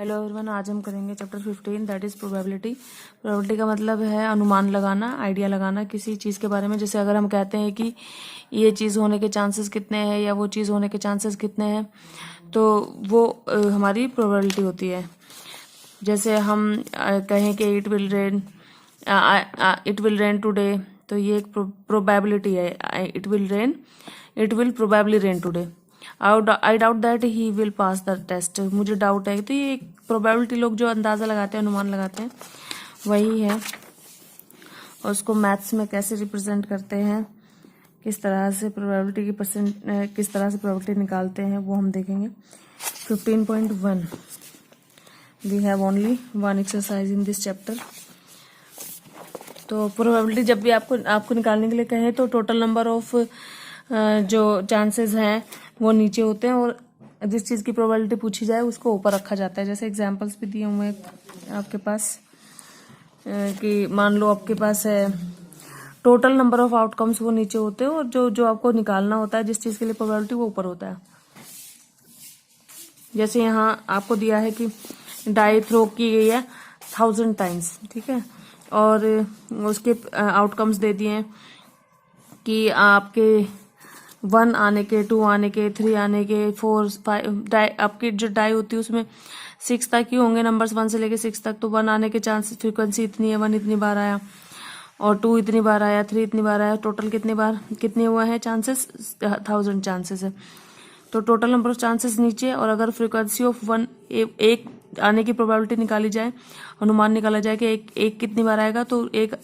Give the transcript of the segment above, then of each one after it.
Hello everyone, आज हम करेंगे chapter 15 that is probability. Probability का मतलब है अनुमान लगाना, आइडिया लगाना किसी चीज़ के बारे में। जैसे अगर हम कहते हैं कि ये चीज़ होने के चांसेस कितने हैं या वो चीज़ होने के चांसेस कितने हैं, तो वो हमारी प्रोबेबिलिटी होती है। जैसे हम कहें कि इट विल रेन टुडे, तो ये एक प्रोबेबिलिटी है। It will probably rain today. I doubt that he will pass the test. मुझे डाउट है। तो ये प्रोबेबिलिटी लोग जो अंदाज़ा लगाते हैं, अनुमान लगाते हैं, वही है। और उसको मैथ्स में कैसे रिप्रेजेंट करते हैं, किस तरह से प्रोबेबिलिटी की किस तरह से प्रोबेबिलिटी निकालते हैं, वो हम देखेंगे। 15.1 we have only one exercise in this chapter. तो प्रोबेबिलिटी जब भी आपको निकालने के लिए कहें तो टोटल नंबर ऑफ जो चांसेस हैं वो नीचे होते हैं, और जिस चीज़ की प्रोबेबिलिटी पूछी जाए उसको ऊपर रखा जाता है। जैसे एग्जांपल्स भी दिए हुए हैं आपके पास कि मान लो आपके पास है टोटल नंबर ऑफ आउटकम्स, वो नीचे होते हैं, और जो आपको निकालना होता है जिस चीज़ के लिए प्रोबेबिलिटी, वो ऊपर होता है। जैसे यहाँ आपको दिया है कि डाई थ्रो की गई है 1000 टाइम्स, ठीक है, और उसके आउटकम्स दे दिए हैं कि आपके 1 आने के, 2 आने के, 3 आने के, 4, 5 डाई, आपकी जो डाई होती है उसमें 6 तक ही होंगे नंबर्स, 1 से लेके 6 तक। तो 1 आने के चांसेस, फ्रीक्वेंसी इतनी है, 1 इतनी बार आया, और 2 इतनी बार आया, 3 इतनी बार आया। टोटल कितने हुए हैं चांसेस? 1000 चांसेस है। तो टोटल नंबर ऑफ चांसेस नीचे, और अगर फ्रीक्वेंसी ऑफ 1 एक आने की प्रोबेबिलिटी निकाली जाए, अनुमान निकाला जाए कि एक कितनी बार आएगा, तो एक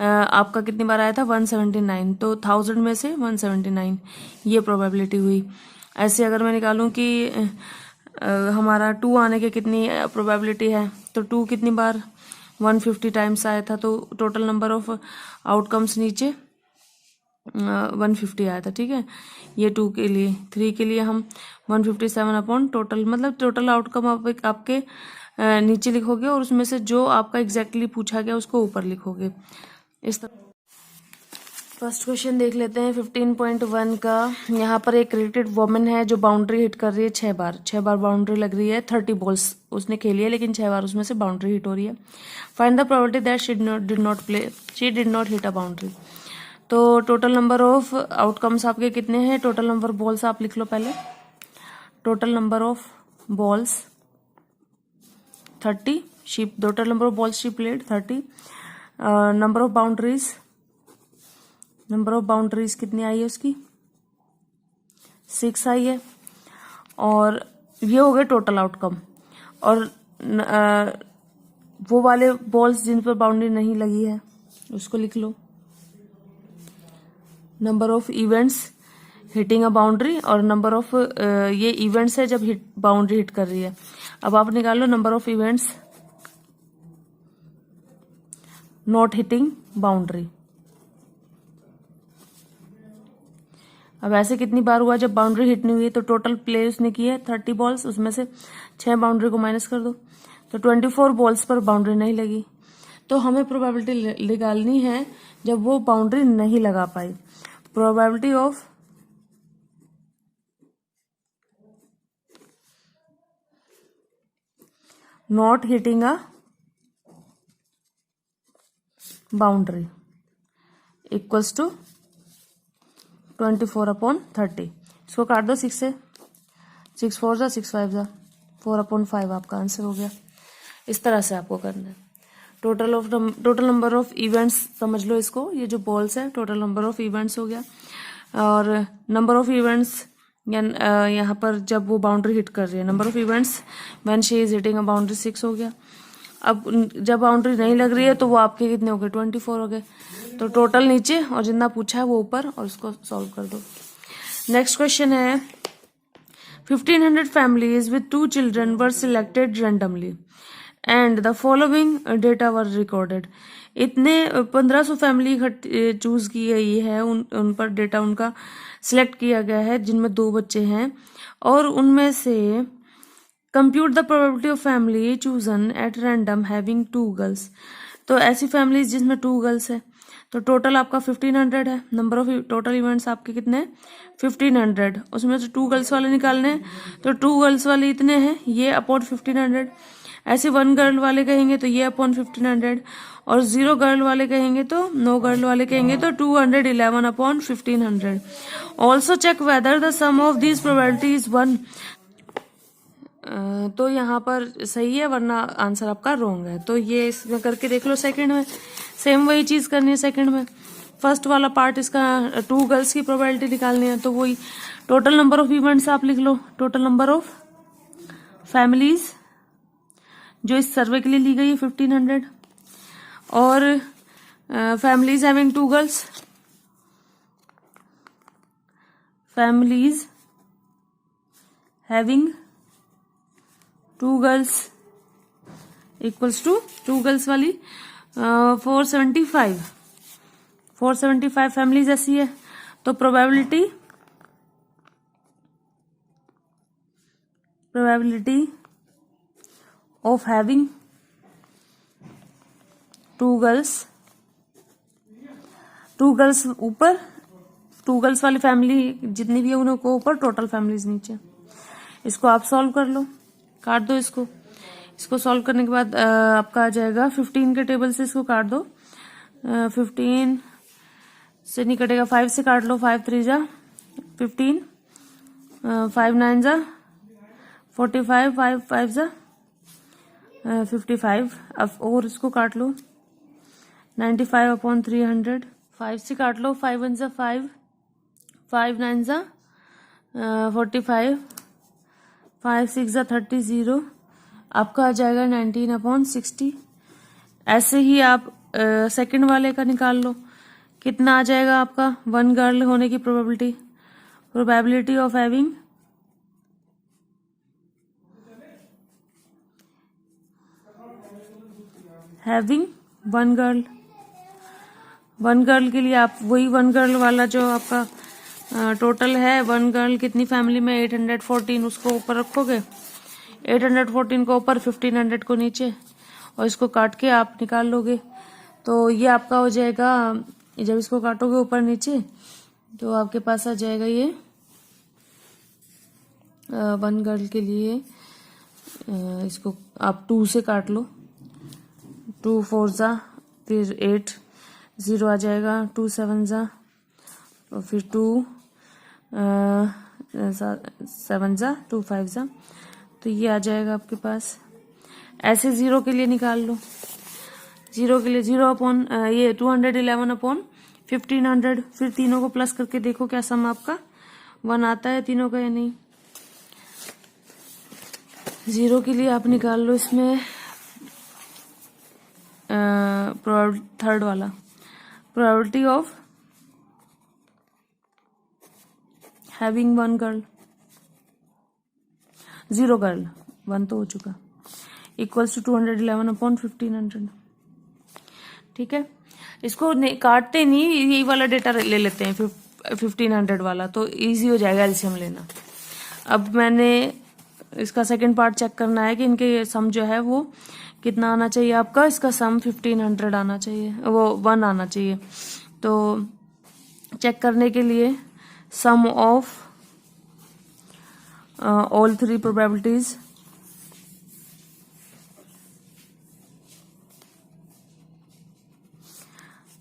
आपका कितनी बार आया था? 179। तो 1000 में से 179, ये प्रोबेबिलिटी हुई। ऐसे अगर मैं निकालूं कि हमारा 2 आने के कितनी प्रोबेबिलिटी है, तो 2 कितनी बार? 150 टाइम्स आया था। तो टोटल नंबर ऑफ आउटकम्स नीचे 150 आया था, ठीक है। ये 2 के लिए। 3 के लिए हम 157 अपॉन टोटल, मतलब टोटल आउटकम आपके नीचे लिखोगे, और उसमें से जो आपका एग्जैक्टली पूछा गया उसको ऊपर लिखोगे, इस तरह। फर्स्ट क्वेश्चन देख लेते हैं 15.1 का। यहाँ पर एक क्रिकेट वुमन है जो बाउंड्री हिट कर रही है 6 बार बाउंड्री लग रही है। 30 बॉल्स उसने खेली है, लेकिन 6 बार उसमें से बाउंड्री हिट हो रही है। Find the probability that she did not hit a boundary. तो टोटल नंबर ऑफ आउटकम्स आपके कितने हैं? टोटल नंबर बॉल्स आप लिख लो पहले। Total number of balls 30, total number of balls she played 30। Number of boundaries कितनी आई है उसकी? 6 आई है। और ये हो गए टोटल आउटकम। और वो वाले बॉल्स जिन पर बाउंड्री नहीं लगी है उसको लिख लो। Number of events hitting a boundary, और नंबर ऑफ ये इवेंट्स है जब बाउंड्री हिट कर रही है। अब आप निकाल लो number of events not hitting boundary. अब ऐसे कितनी बार हुआ जब बाउंड्री हिट नहीं हुई है? तो टोटल प्ले उसने की है 30 बॉल्स, उसमें से 6 बाउंड्री को माइनस कर दो, तो 24 बॉल्स पर बाउंड्री नहीं लगी। तो हमें प्रोबेबिलिटी निकालनी है जब वो बाउंड्री नहीं लगा पाई। Probability of not hitting a boundary equals to 24 upon 30। इसको काट दो 6 से, 6 4 जा, 6 5 जा, 4 अपॉन 5 आपका आंसर हो गया। इस तरह से आपको करना है। टोटल नंबर ऑफ इवेंट्स समझ लो इसको, ये जो बॉल्स है टोटल नंबर ऑफ इवेंट्स हो गया, और नंबर ऑफ इवेंट्स यहाँ पर जब वो बाउंड्री हिट कर रही है, number of events when she is hitting a boundary 6 हो गया। अब जब बाउंड्री नहीं लग रही है तो वो आपके कितने हो गए? 24 हो गए। तो टोटल नीचे और जितना पूछा है वो ऊपर, और उसको सॉल्व कर दो। नेक्स्ट क्वेश्चन है 1500 families with 2 children were selected randomly and the following data were recorded। इतने 1500 फैमिली चूज की गई है, उन पर डेटा उनका सिलेक्ट किया गया है जिनमें 2 बच्चे हैं, और उनमें से compute the probability of family chosen at random having 2 girls. तो ऐसी फैमिलीज जिसमें 2 गर्ल्स है, तो टोटल आपका 1500 है। नंबर ऑफ टोटल इवेंट्स आपके कितने हैं 1500, उसमें से 2 गर्ल्स वाले निकालने हैं, तो 2 गर्ल्स वाले इतने हैं, ये अपॉन 1500। ऐसे 1 गर्ल वाले कहेंगे तो ये अपॉन 1500, और 0 गर्ल वाले कहेंगे तो नो गर्ल वाले कहेंगे तो 211 upon 1500। Also check whether the sum of this probability is 1। तो यहाँ पर सही है, वरना आंसर आपका रॉन्ग है। तो ये इसमें करके देख लो। सेकंड में सेम वही चीज करनी है। सेकंड में फर्स्ट वाला पार्ट इसका 2 गर्ल्स की प्रोबेबिलिटी निकालनी है, तो वही टोटल नंबर ऑफ इवेंट्स आप लिख लो, टोटल नंबर ऑफ फैमिलीज जो इस सर्वे के लिए ली गई है 1500, और families having 2 girls, families having 2 girls equals to 2 girls वाली 475 फैमिलीज ऐसी है। तो प्रोबेबिलिटी ऑफ हैविंग 2 गर्ल्स ऊपर, 2 गर्ल्स वाली फैमिली जितनी भी है उनको ऊपर, टोटल फैमिलीज नीचे। इसको आप सॉल्व कर लो, काट दो इसको सॉल्व करने के बाद आपका आ जाएगा 15 के टेबल से इसको काट दो। 15 से नहीं कटेगा, 5 से काट लो, 5 3 जा 15, 5 9 जा 45, 5 5 जा 55। अब और इसको काट लो 95 अपॉन 300। 5 से काट लो, 5 1 जा 5, 5 9 जा 45, 5 6 जा 30, 0 आपका आ जाएगा 19 अपॉन 60। ऐसे ही आप सेकंड वाले का निकाल लो, कितना आ जाएगा आपका 1 गर्ल होने की probability of having having 1 girl. 1 girl के लिए आप वही 1 गर्ल वाला जो आपका टोटल है, 1 गर्ल कितनी फैमिली में 814, उसको ऊपर रखोगे, 814 को ऊपर, 1500 को नीचे, और इसको काट के आप निकाल लोगे। तो ये आपका हो जाएगा, जब इसको काटोगे ऊपर नीचे तो आपके पास आ जाएगा ये 1 गर्ल के लिए। इसको आप 2 से काट लो, 2 4 जा, फिर 8 0 आ जाएगा, 2 7 जा, और फिर 2 7 जा, 2 5 जा, तो ये आ जाएगा आपके पास। ऐसे 0 के लिए निकाल लो, 0 के लिए 0 अपॉन ये 211 अपॉन 1500, फिर तीनों को प्लस करके देखो क्या सम आपका 1 आता है तीनों का या नहीं। 0 के लिए आप निकाल लो इसमें थर्ड वाला, probability of having 1 girl, 0 girl, 1 तो हो चुका, इक्वल्स टू 211 अपॉन 1500। ठीक है, इसको काटते नहीं, यही वाला डेटा ले लेते हैं 1500 वाला, तो इजी हो जाएगा एलसीएम लेना। अब मैंने इसका सेकंड पार्ट चेक करना है कि इनके सम जो है वो कितना आना चाहिए आपका। इसका सम 1500 आना चाहिए, वो 1 आना चाहिए। तो चेक करने के लिए सम ऑफ ऑल 3 प्रोबेबिलिटीज,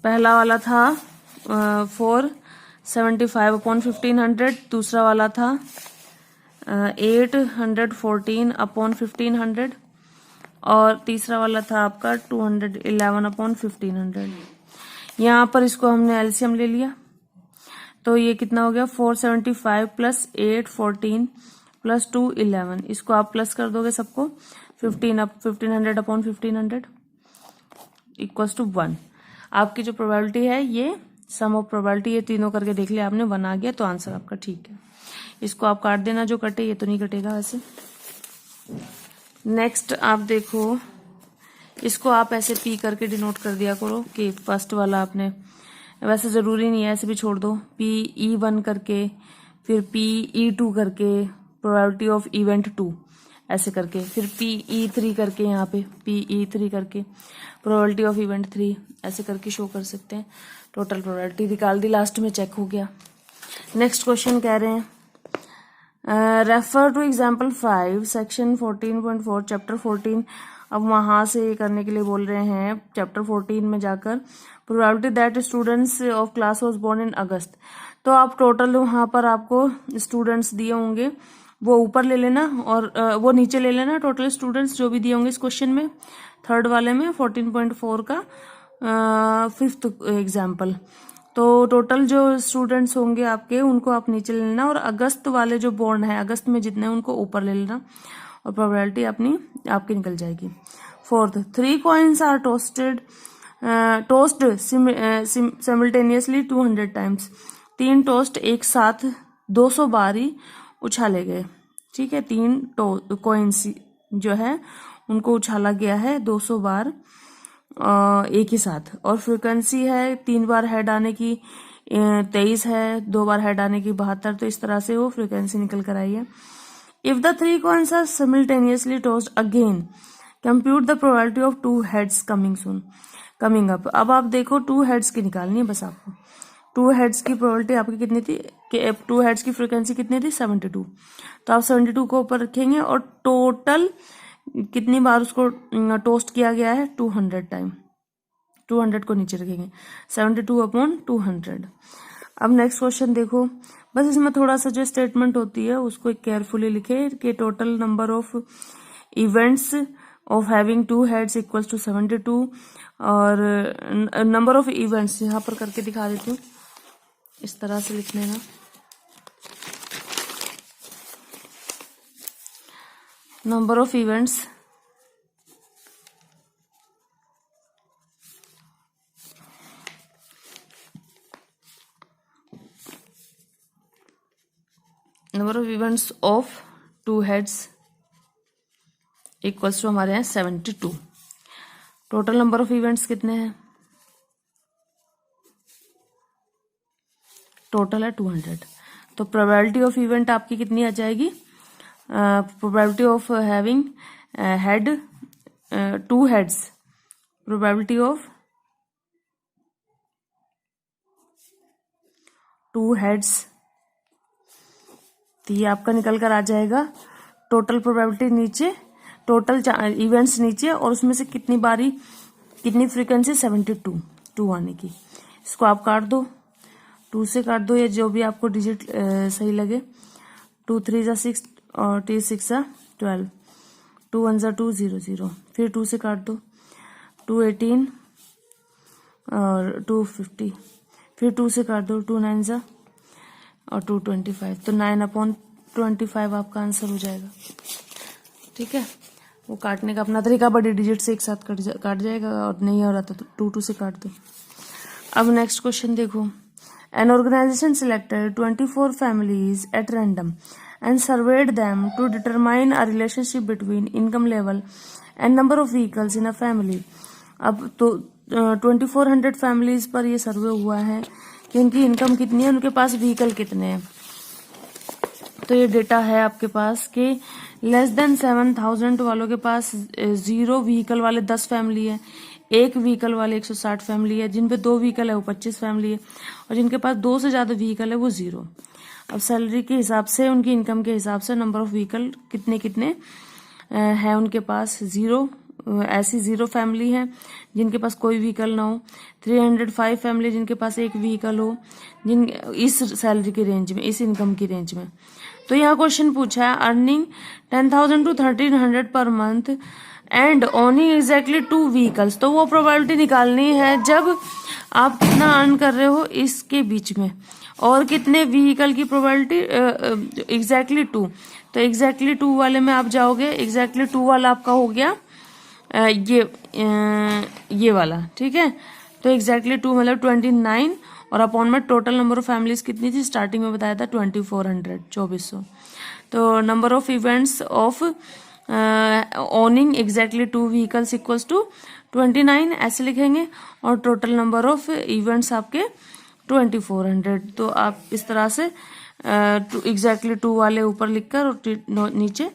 पहला वाला था 475 अपॉन 1500, दूसरा वाला था 814 अपॉन 1500, और तीसरा वाला था आपका 211 अपॉन 1500। यहाँ पर इसको हमने एलसीएम ले लिया, तो ये कितना हो गया 475 प्लस 814 प्लस 211, इसको आप प्लस कर दोगे सबको 1500 अपॉन 1500 इक्वल्स टू 1। आपकी जो प्रोबेबिलिटी है ये सम ऑफ प्रोबेबिलिटी, ये तीनों करके देख लिया आपने, 1 आ गया, तो आंसर आपका ठीक है। इसको आप काट देना, जो कटे, ये तो नहीं कटेगा वैसे। नेक्स्ट आप देखो, इसको आप ऐसे पी करके डिनोट कर दिया करो कि फर्स्ट वाला आपने, वैसे जरूरी नहीं है, ऐसे भी छोड़ दो, PE1 करके, फिर PE2 करके, प्रोबेबिलिटी ऑफ इवेंट 2, ऐसे करके, फिर PE3 करके, यहाँ पे PE3 करके, प्रोबेबिलिटी ऑफ इवेंट 3 ऐसे करके शो कर सकते हैं। टोटल प्रोबेबिलिटी निकाल दी, लास्ट में चेक हो गया। नेक्स्ट क्वेश्चन कह रहे हैं refer to example 5 section 14.4 chapter 14। अब वहां से करने के लिए बोल रहे हैं चैप्टर 14 में जाकर, probability that students of class was born in August. तो आप टोटल वहां पर आपको स्टूडेंट्स दिए होंगे, वो ऊपर ले लेना और वो नीचे ले लेना, टोटल स्टूडेंट्स जो भी दिए होंगे इस क्वेश्चन में, थर्ड वाले में 14.4 का 5th एग्जाम्पल। तो टोटल जो स्टूडेंट्स होंगे आपके उनको आप नीचे ले लेना, और अगस्त वाले जो बोर्न है, अगस्त में जितने उनको ऊपर ले लेना, और प्रोबेबिलिटी अपनी आपकी निकल जाएगी। 4th 3 coins are tossed simultaneously 200 times. 3 tossed एक साथ 200 बार ही उछाले गए। ठीक है, 3 कॉइन्स जो है उनको उछाला गया है 200 बार एक ही साथ, और फ्रीक्वेंसी है 3 बार हेड आने की 23 है, 2 बार हेड आने की 72। तो इस तरह से वो फ्रीक्वेंसी निकल कर आई है। If the 3 coins are simultaneously tossed again compute the probability of 2 heads coming up. अब आप देखो 2 हेड्स की निकालनी है बस आपको। 2 हेड्स की प्रोबेबिलिटी आपकी कितनी थी, 2 हेड्स की फ्रीक्वेंसी कितनी थी 72। तो आप 72 को ऊपर रखेंगे, और टोटल कितनी बार उसको टोस्ट किया गया है 200 टाइम, 200 को नीचे रखेंगे, 72/200। अब नेक्स्ट क्वेश्चन देखो, बस इसमें थोड़ा सा जो स्टेटमेंट होती है उसको केयरफुली लिखे कि total number of events of having 2 heads equals to 72, और नंबर ऑफ इवेंट्स यहाँ पर करके दिखा देती हूँ, इस तरह से लिख लेना। Number of events of 2 heads equals to हमारे हैं 72। टोटल नंबर ऑफ इवेंट्स कितने हैं, टोटल है 200। तो प्रोबेबिलिटी ऑफ इवेंट आपकी कितनी आ जाएगी, probability of having head 2 heads, probability of 2 heads, तो ये आपका निकल कर आ जाएगा। टोटल प्रोबेबिलिटी नीचे, टोटल इवेंट्स नीचे, और उसमें से कितनी बारी, कितनी फ्रीक्वेंसी 72, 2 आने की। इसको आप काट दो, 2 से काट दो, या जो भी आपको डिजिट सही लगे। 2 3 जा 6 और 3 6 जा 12, 2 1 जा 2 0 0, फिर 2 से काट दो, 2 18 और 2 50, फिर 2 से काट दो, 2 9 जा और 2 25। तो 9/25 आपका आंसर हो जाएगा। ठीक है, वो काटने का अपना तरीका, बड़ी डिजिट से एक साथ काट जाएगा, और नहीं हो रहा तो 2 2 से काट दो। अब नेक्स्ट क्वेश्चन देखो, an organisation selected 24 families at random and surveyed them to determine a relationship between income level and number of vehicles in a family। अब तो 2400 फैमिलीज पर ये सर्वे हुआ है कि उनकी इनकम कितनी है, उनके पास व्हीकल कितने हैं। तो ये डेटा है आपके पास कि लेस देन 7000 वालों के पास 0 व्हीकल वाले 10 फैमिली है, 1 व्हीकल वाले 160 फैमिली है, जिन पे 2 व्हीकल है वो 25 फैमिली है, और जिनके पास 2 से ज्यादा व्हीकल है वो 0। अब सैलरी के हिसाब से, उनकी इनकम के हिसाब से नंबर ऑफ व्हीकल कितने कितने है उनके पास। 0 ऐसी 0 फैमिली है जिनके पास कोई व्हीकल ना हो, 305 फैमिली जिनके पास 1 व्हीकल हो, जिन इस सैलरी की रेंज में, इस इनकम की रेंज में। तो यहाँ क्वेश्चन पूछा है earning 10,000 to 1300 per month and owning exactly 2 vehicles. तो वो प्रोबेबिलिटी निकालनी है जब आप कितना अर्न कर रहे हो इसके बीच में, और कितने व्हीकल की प्रोबेबिलिटी एग्जैक्टली 2। तो एग्जैक्टली 2 वाले में आप जाओगे, एग्जैक्टली 2 वाला आपका हो गया ये वाला। ठीक है, तो एग्जैक्टली 2 मतलब 29, और अपॉन में टोटल नंबर ऑफ फैमिलीज कितनी थी, स्टार्टिंग में बताया था 2400, 2400। तो number of events of owning exactly 2 vehicles equals to 29 ऐसे लिखेंगे, और टोटल नंबर ऑफ इवेंट्स आपके 2400। तो आप इस तरह से एग्जैक्टली 2 वाले ऊपर लिखकर और नीचे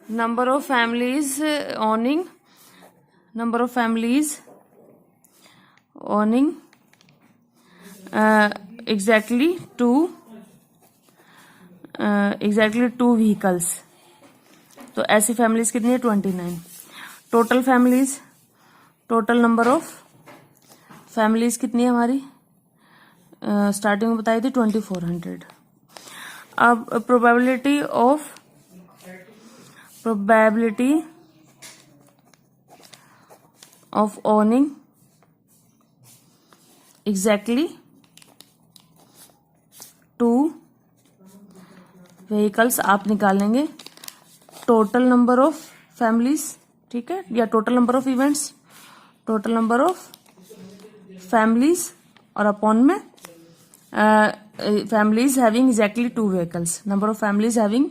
number of families owning exactly two vehicles. तो ऐसी फैमिलीज कितनी है 29. टोटल नंबर ऑफ फैमिलीज कितनी है हमारी, स्टार्टिंग में बताई थी 2400. अब probability of owning exactly 2 vehicles आप निकालेंगे. टोटल नंबर ऑफ फैमिलीज, ठीक है, या total number of events, total number of families और अपॉन में families having exactly 2 vehicles. Number of families having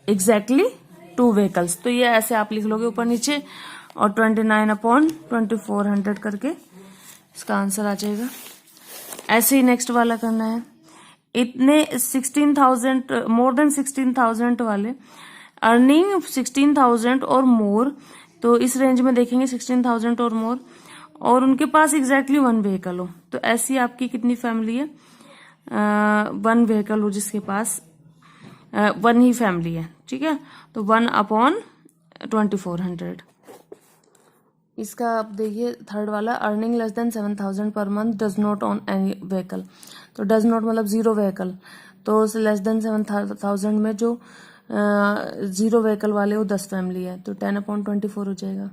exactly 2 vehicles. तो ये ऐसे आप लिख लोगे ऊपर नीचे और 29/2400 करके इसका आंसर आ जाएगा. ऐसे ही नेक्स्ट वाला करना है. इतने 16,000 मोर देन 16,000 वाले अर्निंग 16,000 और मोर, तो इस रेंज में देखेंगे 16,000 और मोर, और उनके पास एग्जैक्टली 1 व्हीकल हो. तो ऐसी आपकी कितनी फैमिली है, 1 व्हीकल हो जिसके पास 1 ही फैमिली है, ठीक है. तो 1/2400. इसका आप देखिए थर्ड वाला, earning less than 7,000 per month does not own any vehicle. तो डज नॉट मतलब 0 व्हीकल, तो लेस देन 7,000 में जो 0 व्हीकल वाले वो 10 फैमिली है, तो 10/24 हो जाएगा,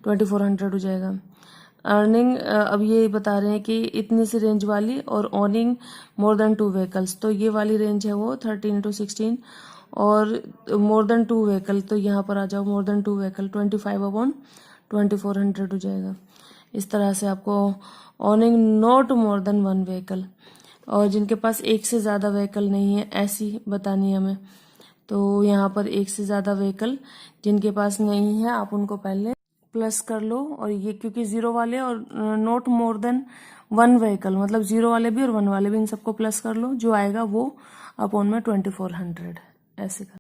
2400 हो जाएगा. अर्निंग अब ये बता रहे हैं कि इतनी सी रेंज वाली और ओनिंग मोर देन 2 व्हीकल्स, तो ये वाली रेंज है वो 13 to 16, और मोर देन 2 व्हीकल, तो यहाँ पर आ जाओ मोर देन 2 व्हीकल 25/2400 हो जाएगा. इस तरह से आपको owning not more than 1 vehicle, और जिनके पास एक से ज़्यादा व्हीकल नहीं है ऐसी बतानी है हमें. तो यहाँ पर एक से ज़्यादा व्हीकल जिनके पास नहीं है आप उनको पहले प्लस कर लो, और ये क्योंकि 0 वाले और नॉट मोर देन 1 व्हीकल मतलब 0 वाले भी और 1 वाले भी, इन सबको प्लस कर लो, जो आएगा वो अपॉन में 2400 ऐसे कर.